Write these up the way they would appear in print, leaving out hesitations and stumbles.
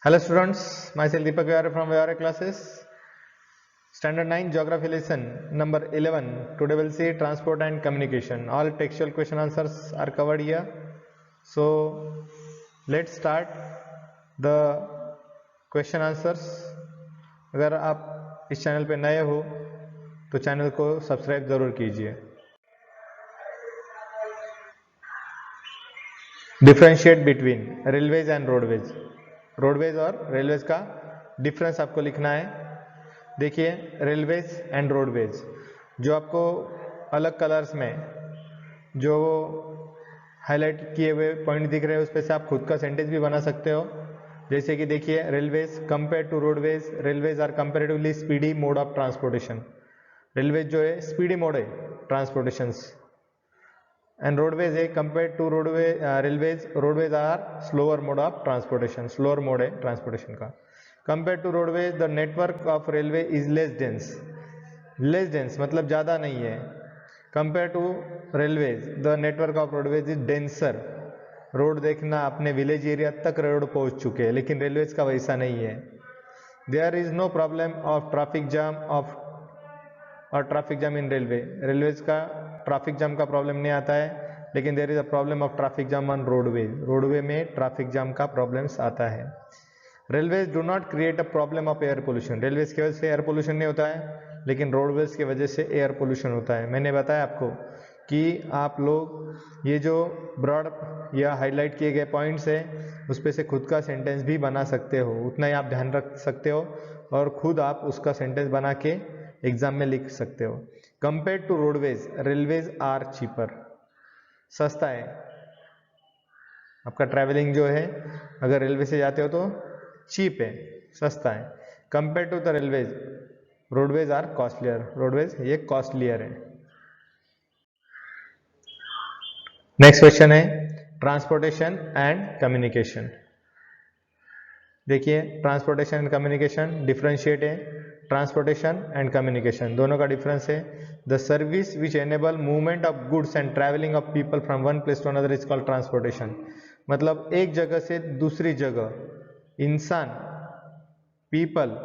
Hello students, myself Deepak Vyare from Vyare classes. Standard 9 Geography lesson number 11. Today we'll see transport and communication. All textual question answers are covered here. So let's start the question answers. अगर आप इस channel पे नए हो तो channel को subscribe जरूर कीजिए. Differentiate between railways and roadways. Roadways और रेलवेज का डिफरेंस आपको लिखना है. देखिए, रेलवेज एंड रोडवेज जो आपको अलग कलर्स में जो हाईलाइट किए हुए पॉइंट दिख रहे हैं उस पे से आप खुद का सेंटेंस भी बना सकते हो. जैसे कि देखिए, railways compare to roadways, railways are comparatively speedy mode of transportation. Railways जो है स्पीडी मोड है ट्रांसपोर्टेशंस, एंड रोडवेज है compare to railways, roadways are slower mode of transportation. Slower mode है ट्रांसपोर्टेशन का. Compare to roadways the network of railway is less dense. Less dense मतलब ज़्यादा नहीं है. Compare to railways the network of roadways is denser. Road देखना, अपने village area तक road पहुंच चुके हैं, लेकिन रेलवेज का वैसा नहीं है. There is no problem of traffic jam और traffic jam in railway. Railways का ट्रैफिक जाम का प्रॉब्लम नहीं आता है, लेकिन there is a problem of traffic jam on roadway. Roadway में ट्रैफिक जाम का प्रॉब्लम्स आता है. Railways do not create a problem of air pollution. Railways की वजह से एयर पोल्यूशन नहीं होता है, लेकिन रोडवेज की वजह से एयर पोल्यूशन होता है. मैंने बताया आपको कि आप लोग ये जो ब्रॉड या हाईलाइट किए गए पॉइंट्स है उस पे से खुद का सेंटेंस भी बना सकते हो. उतना ही आप ध्यान रख सकते हो और खुद आप उसका सेंटेंस बना के एग्जाम में लिख सकते हो. Compare to roadways railways are cheaper. सस्ता है. आपका ट्रैवलिंग जो है अगर रेलवे से जाते हो तो चीप है, सस्ता है. Compare to the railways roadways are costlier. Roadways ये कॉस्टलियर है. नेक्स्ट क्वेश्चन है ट्रांसपोर्टेशन एंड कम्युनिकेशन. देखिए, ट्रांसपोर्टेशन एंड कम्युनिकेशन डिफरेंशिएट है. ट्रांसपोर्टेशन एंड कम्युनिकेशन दोनों का डिफरेंस है. The service which enable movement of goods and travelling of people from one place to another is called transportation. मतलब एक जगह से दूसरी जगह इंसान, पीपल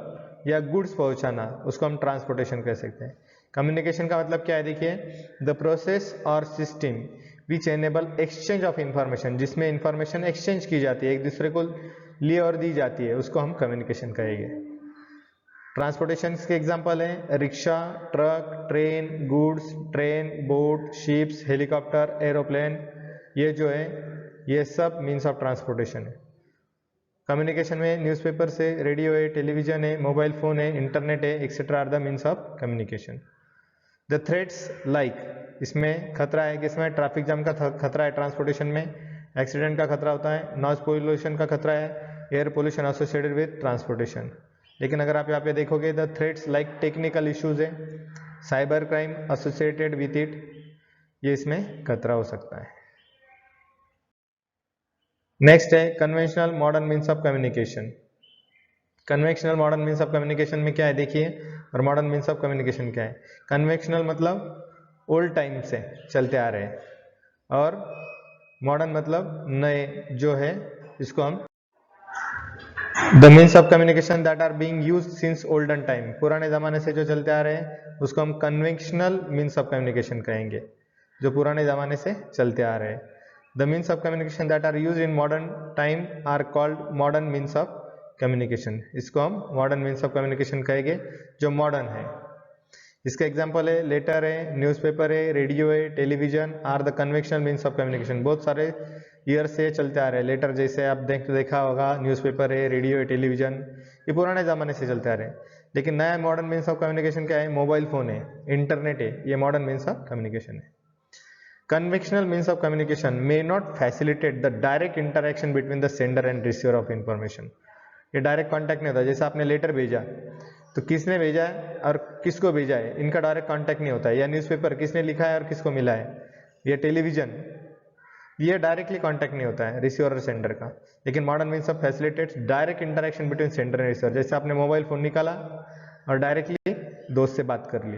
या गुड्स पहुंचाना, उसको हम ट्रांसपोर्टेशन कह सकते हैं. कम्युनिकेशन का मतलब क्या है? देखिए, द प्रोसेस और system which enable exchange of information. जिसमें इंफॉर्मेशन एक्सचेंज की जाती है, एक दूसरे को लिए और दी जाती है, उसको हम कम्युनिकेशन कहेंगे. ट्रांसपोर्टेशन के एग्जांपल हैं rickshaw, truck, train, goods, train, boat, ships, helicopter, aeroplane. ये जो है ये सब मीन्स ऑफ ट्रांसपोर्टेशन है. कम्युनिकेशन में न्यूज़पेपर से, रेडियो है, टेलीविजन है, मोबाइल फोन है, इंटरनेट है, etcetera are the means of communication. The threats like, इसमें खतरा है, किसमें? ट्रैफिक जाम का खतरा है ट्रांसपोर्टेशन में. एक्सीडेंट का खतरा होता है. नॉइज पोल्यूशन का खतरा है. Air pollution associated with transportation. लेकिन अगर आप यहाँ पे देखोगे the threats like technical issues है, cyber crime associated with it, ये इसमें खतरा हो सकता है. नेक्स्ट है conventional modern means of communication. Conventional modern means of communication में क्या है देखिए, और मॉडर्न मीन्स ऑफ कम्युनिकेशन क्या है. कन्वेंशनल मतलब ओल्ड टाइम से चलते आ रहे हैं, और मॉडर्न मतलब नए जो है, इसको हम the means of communication that are being used since olden time. पुराने जमाने से जो चलते आ रहे हैं उसको हम कन्वेंशनल मीन्स ऑफ कम्युनिकेशन कहेंगे, जो पुराने जमाने से चलते आ रहे हैं. The means of communication that are used in modern time are called modern means of communication. इसको हम मॉडर्न मीन्स ऑफ कम्युनिकेशन कहेंगे जो मॉडर्न है. इसका एग्जांपल है लेटर है, न्यूज़पेपर है, रेडियो है, television are the conventional means of communication. बहुत सारे ईयर से चलते आ रहे हैं. लेटर जैसे आप देखा होगा, न्यूज़पेपर है, रेडियो है, टेलीविजन, ये पुराने ज़माने से चलते आ रहे हैं. लेकिन नया मॉडर्न मीन्स ऑफ कम्युनिकेशन क्या है? मोबाइल फ़ोन है, इंटरनेट है, ये मॉडर्न मीन्स ऑफ कम्युनिकेशन है. Conventional means of communication may not facilitate the direct interaction between the sender and receiver of information. ये डायरेक्ट कांटेक्ट नहीं होता. जैसे आपने लेटर भेजा तो किसने भेजा है और किसको भेजा है, इनका डायरेक्ट कांटेक्ट नहीं होता है. या न्यूज़पेपर किसने लिखा है और किसको मिला है, या टेलीविजन, ये डायरेक्टली कांटेक्ट नहीं होता है रिसीवर और सेंडर का. लेकिन modern means of facilitates direct interaction between sender and receiver. जैसे आपने मोबाइल फोन निकाला और डायरेक्टली दोस्त से बात कर ली.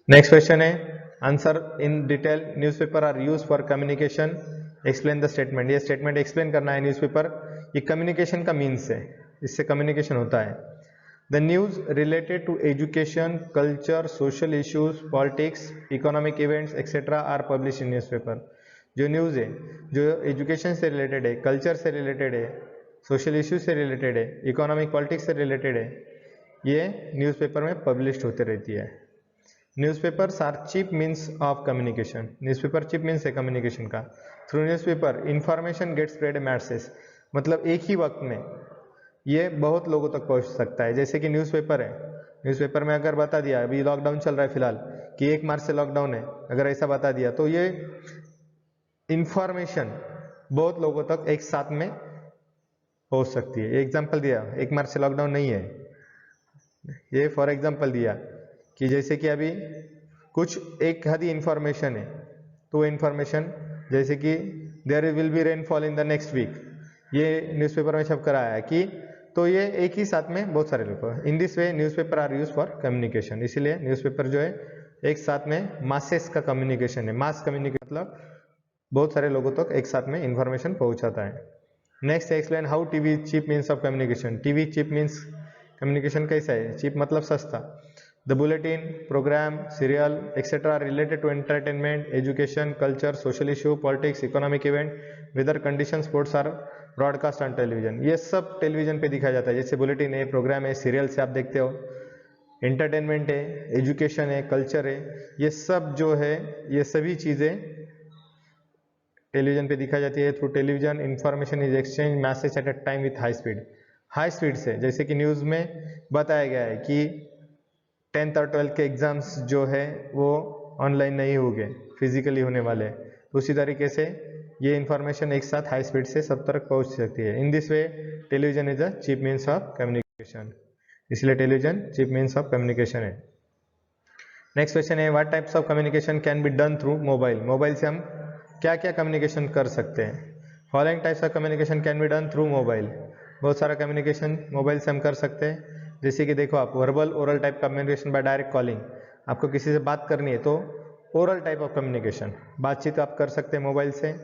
नेक्स्ट क्वेश्चन है answer in detail. Newspaper are use for communication. Explain the statement, ये स्टेटमेंट एक्सप्लेन करना है। न्यूज़पेपर ये कम्युनिकेशन का मीन्स है, इससे कम्युनिकेशन होता है। The news related to education, culture, social issues, politics, economic events etcetera are publish in newspaper. जो न्यूज़ है जो एजुकेशन से रिलेटेड है, कल्चर से रिलेटेड है, सोशल इश्यूज से रिलेटेड है, इकोनॉमिक पॉलिटिक्स से रिलेटेड है, ये न्यूज़पेपर में पब्लिश होते रहती है। Newspapers are cheap means of communication, newspaper cheap means है कम्युनिकेशन का। Through newspaper information get spread message, मतलब एक ही वक्त में ये बहुत लोगों तक पहुंच सकता है। जैसे कि न्यूज़पेपर है, न्यूज़पेपर में अगर बता दिया अभी लॉकडाउन चल रहा है फिलहाल कि 1 मार्च से लॉकडाउन है, अगर ऐसा बता दिया तो ये इंफॉर्मेशन बहुत लोगों तक एक साथ में हो सकती है। एग्जाम्पल दिया, 1 मार्च से लॉकडाउन नहीं है, ये फॉर एग्जाम्पल दिया कि जैसे कि अभी कुछ एक आधी इंफॉर्मेशन है, तो वो इंफॉर्मेशन जैसे कि there will be rainfall in the next week, ये न्यूज़पेपर में छप कर आया है कि, तो ये एक ही साथ में बहुत सारे लोग। In this way newspaper are use for communication, इसीलिए न्यूज़पेपर जो है एक साथ में मासेस का कम्युनिकेशन है। मास कम्युनिकेशन मतलब बहुत सारे लोगों तक एक साथ में इंफॉर्मेशन पहुंचाता है। Next explain how TV cheap means of communication. TV cheap means communication कैसा है? चीप मतलब सस्ता। The bulletin, programme, serial etcetera related to entertainment, education, culture, social issue, politics, economic event, weather condition, sports are broadcast on television. ये सब television पे दिखाया जाता है। जैसे बुलेटिन है, प्रोग्राम है, सीरियल से आप देखते हो, एंटरटेनमेंट है, एजुकेशन है, कल्चर है, ये सब जो है ये सभी चीज़ें टेलीविजन पे दिखाई जाती है। Through television information is exchange message at a time with high speed. High speed से, जैसे कि न्यूज़ में बताया गया है कि 10th और 12th के एग्जाम्स जो है वो ऑनलाइन नहीं होंगे, फिजिकली होने वाले। तो उसी तरीके से ये इंफॉर्मेशन एक साथ हाई स्पीड से सब तक पहुंच सकती है। In this way television is a cheap means of communication, इसलिए television cheap means of communication है। नेक्स्ट क्वेश्चन है what types of communication can be done through mobile. Mobile से हम क्या क्या कम्युनिकेशन कर सकते हैं? Following types of communication can be done through mobile. बहुत सारा कम्युनिकेशन मोबाइल से हम कर सकते हैं। जैसे कि देखो आप, verbal oral type communication bye direct calling, आपको किसी से बात करनी है तो ओरल टाइप ऑफ कम्युनिकेशन, बातचीत आप कर सकते हैं मोबाइल से।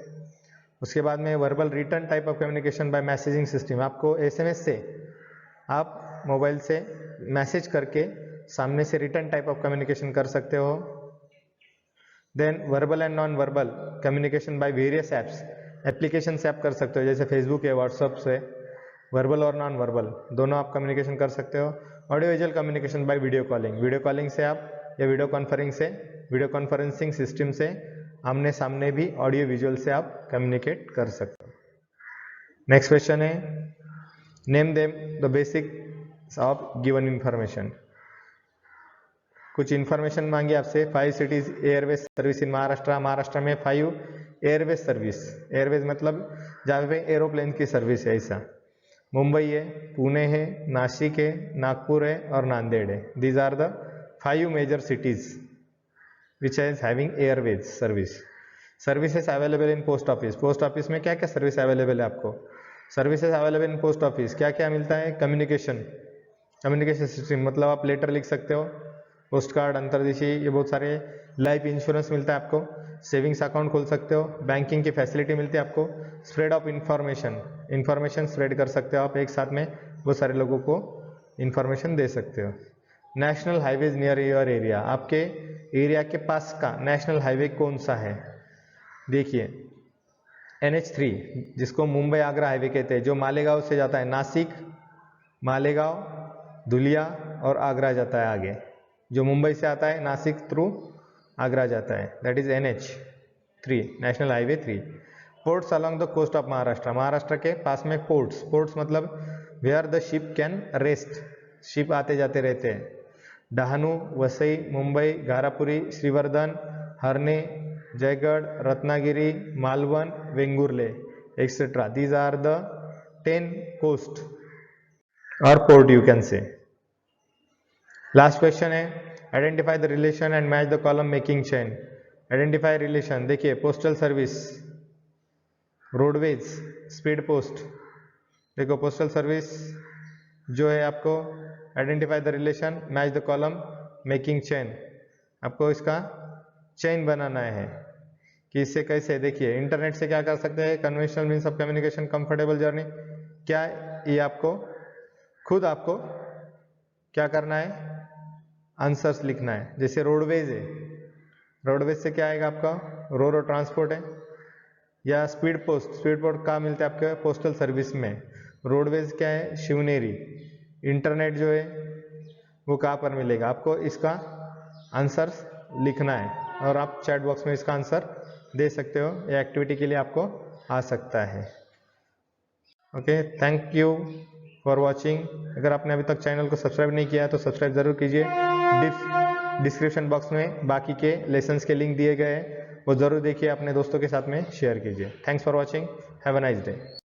उसके बाद में verbal return type of communication bye messaging system, आपको एसएमएस से आप मोबाइल से मैसेज करके सामने से रिटर्न टाइप ऑफ कम्युनिकेशन कर सकते हो। Then verbal and non verbal communication by various apps, application से आप कर सकते हो, जैसे फेसबुक है, व्हाट्सअप से, वर्बल और नॉन वर्बल दोनों आप कम्युनिकेशन कर सकते हो। Audio visual communication bye video calling, video calling से आप या वीडियो कॉन्फ्रेंसिंग सिस्टम से आमने सामने भी ऑडियो विजुअल से आप कम्युनिकेट कर सकते हो। नेक्स्ट क्वेश्चन है name them the basics of given information. कुछ इंफॉर्मेशन मांगी आपसे। 5 cities Airways service in Maharashtra, Maharashtra में 5 एयरवेज सर्विस, एयरवेज मतलब जहाँ पे एरोप्लेन की सर्विस है, ऐसा। मुंबई है, पुणे है, नासिक है, नागपुर है और नांदेड़ है। These are the 5 major cities which is having airways service. Services available in post office, post office में क्या क्या सर्विस अवेलेबल है आपको? Services available in post office क्या क्या मिलता है? कम्युनिकेशन, कम्युनिकेशन सिस्टम मतलब आप लेटर लिख सकते हो, पोस्ट कार्ड, अंतर्देशीय, ये बहुत सारे। लाइफ इंश्योरेंस मिलता है आपको, सेविंग्स अकाउंट खोल सकते हो, बैंकिंग की फैसिलिटी मिलती है आपको। Spread of information, information spread कर सकते हो आप, एक साथ में बहुत सारे लोगों को इंफॉर्मेशन दे सकते हो। National highways near your area, आपके एरिया के पास का नेशनल हाईवे कौन सा है? देखिए NH3 जिसको मुंबई आगरा हाईवे कहते हैं, जो मालेगांव से जाता है, नासिक, मालेगांव, धुलिया और आगरा जाता है आगे। जो मुंबई से आता है नासिक थ्रू आगरा जाता है, that is NH3, national highway 3। Ports along the coast of Maharashtra, Maharashtra के पास में पोर्ट्स, पोर्ट्स मतलब where the ship can rest, ship आते जाते रहते हैं। Dahanu, Vasai, Mumbai, Gharapuri, Shrivardhan, Harne, Jaigad, Ratnagiri, Malvan, Vengurla etcetera, these are the 10 coast और port you can say. Last question है identify the relation and match the column making chain. Identify relation, देखिए postal service, roadways, speed post. देखो postal service जो है आपको identify the relation, match the column, making chain, आपको इसका chain बनाना है। कि इससे कैसे, देखिए इंटरनेट से क्या कर सकते हैं, conventional means of communication, comfortable journey, क्या ये आपको खुद आपको क्या करना है, आंसर्स लिखना है। जैसे रोडवेज है, रोडवेज से क्या आएगा आपका, रो ट्रांसपोर्ट है, या स्पीड पोस्ट, स्पीड पोस्ट कहाँ मिलता है आपके पोस्टल सर्विस में, रोडवेज क्या है शिवनेरी। इंटरनेट जो है वो कहाँ पर मिलेगा, आपको इसका आंसर लिखना है और आप चैट बॉक्स में इसका आंसर दे सकते हो, ये एक्टिविटी के लिए आपको आ सकता है। Okay, thank you for watching. अगर आपने अभी तक चैनल को सब्सक्राइब नहीं किया है तो सब्सक्राइब जरूर कीजिए। डिस्क्रिप्शन बॉक्स में बाकी के लेसन्स के लिंक दिए गए हैं, वो जरूर देखिए, अपने दोस्तों के साथ में शेयर कीजिए। Thanks for watching, have a nice day.